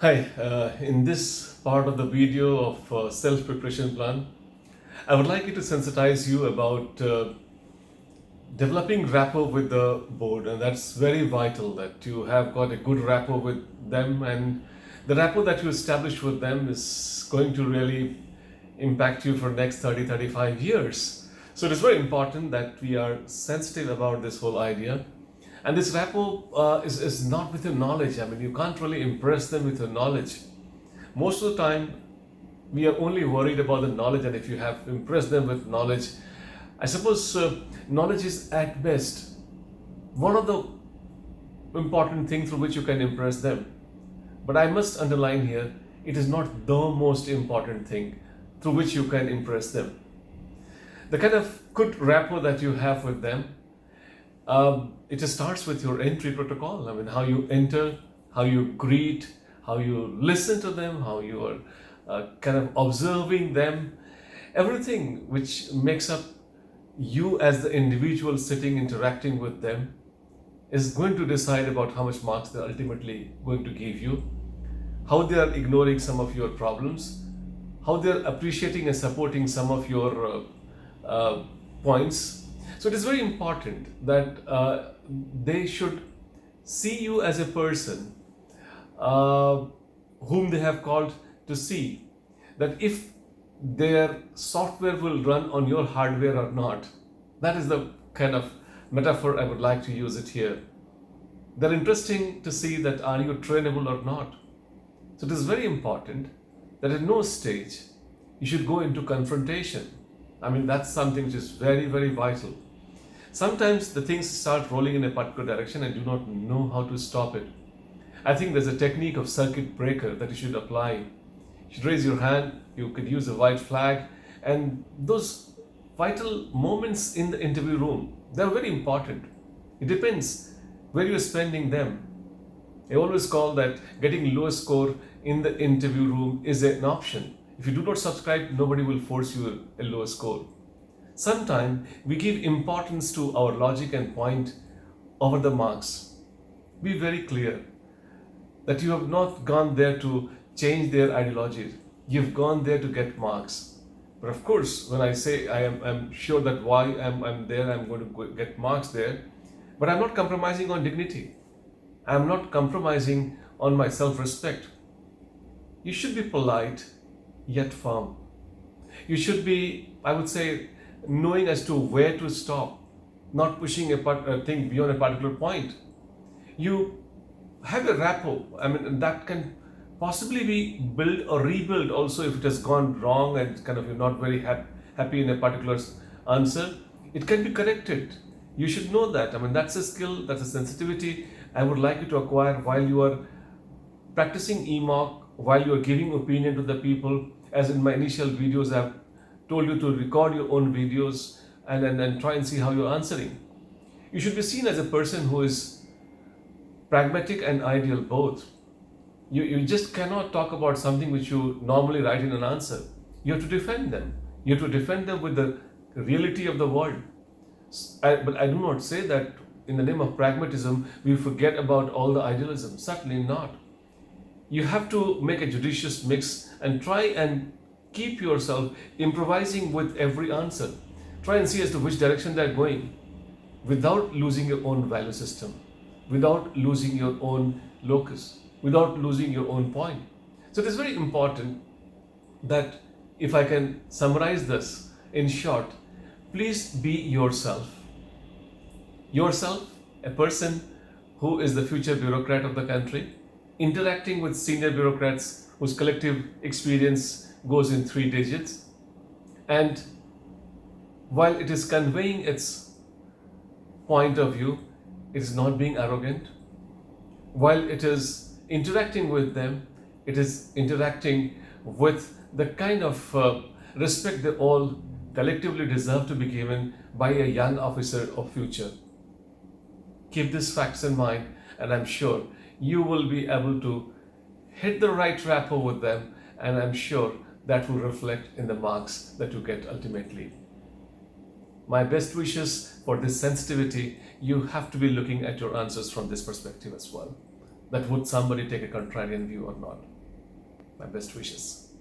Hi, in this part of the video of self-preparation plan, I would like you to sensitize you about developing rapport with the board, and that's very vital that you have got a good rapport with them, and the rapport that you establish with them is going to really impact you for the next 35 years. So it is very important that we are sensitive about this whole idea. And this rapport is not with your knowledge. I mean, you can't really impress them with your knowledge. Most of the time, we are only worried about the knowledge, and if you have impressed them with knowledge, I suppose knowledge is at best one of the important things through which you can impress them. But I must underline here, it is not the most important thing through which you can impress them. The kind of good rapport that you have with them, it just starts with your entry protocol. I mean, how you enter, how you greet, how you listen to them, how you are kind of observing them. Everything which makes up you as the individual sitting interacting with them is going to decide about how much marks they're ultimately going to give you, how they are ignoring some of your problems, how they're appreciating and supporting some of your points. So it is very important that they should see you as a person whom they have called to see, that if their software will run on your hardware or not. That is the kind of metaphor I would like to use it here. They're interesting to see that are you trainable or not. So it is very important that at no stage you should go into confrontation. I mean, that's something which is very, very vital. Sometimes the things start rolling in a particular direction and do not know how to stop it. I think there's a technique of circuit breaker that you should apply. You should raise your hand, you could use a white flag, and those vital moments in the interview room, they're very important. It depends where you're spending them. I always call that getting low score in the interview room is an option. If you do not subscribe, nobody will force you a low score. Sometimes we give importance to our logic and point over the marks. Be very clear that you have not gone there to change their ideology. You've gone there to get marks. But of course, when I say I'm sure that why I'm there, I'm going to get marks there, but I'm not compromising on dignity. I'm not compromising on my self-respect. You should be polite, yet firm. You should be, I would say, knowing as to where to stop, not pushing a thing beyond a particular point. You have a rapport. I mean, that can possibly be built or rebuilt also if it has gone wrong and kind of you're not very happy in a particular answer. It can be corrected. You should know that. I mean, that's a skill, that's a sensitivity I would like you to acquire while you are practicing EMOC, while you are giving opinion to the people. As in my initial videos, I've told you to record your own videos and try and see how you're answering. You should be seen as a person who is pragmatic and ideal both. You just cannot talk about something which you normally write in an answer. You have to defend them. You have to defend them with the reality of the world. But I do not say that in the name of pragmatism we forget about all the idealism. Certainly not. You have to make a judicious mix and try and keep yourself improvising with every answer. Try and see as to which direction they're going without losing your own value system, without losing your own locus, without losing your own point. So it is very important that if I can summarize this in short, please be yourself. Yourself, a person who is the future bureaucrat of the country, interacting with senior bureaucrats whose collective experience goes in 3 digits. And while it is conveying its point of view, it is not being arrogant. While it is interacting with them, it is interacting with the kind of respect they all collectively deserve to be given by a young officer of future. Keep these facts in mind, and I'm sure you will be able to hit the right rapport with them, and I'm sure that will reflect in the marks that you get ultimately. My best wishes for this sensitivity. You have to be looking at your answers from this perspective as well. That would somebody take a contrarian view or not? My best wishes.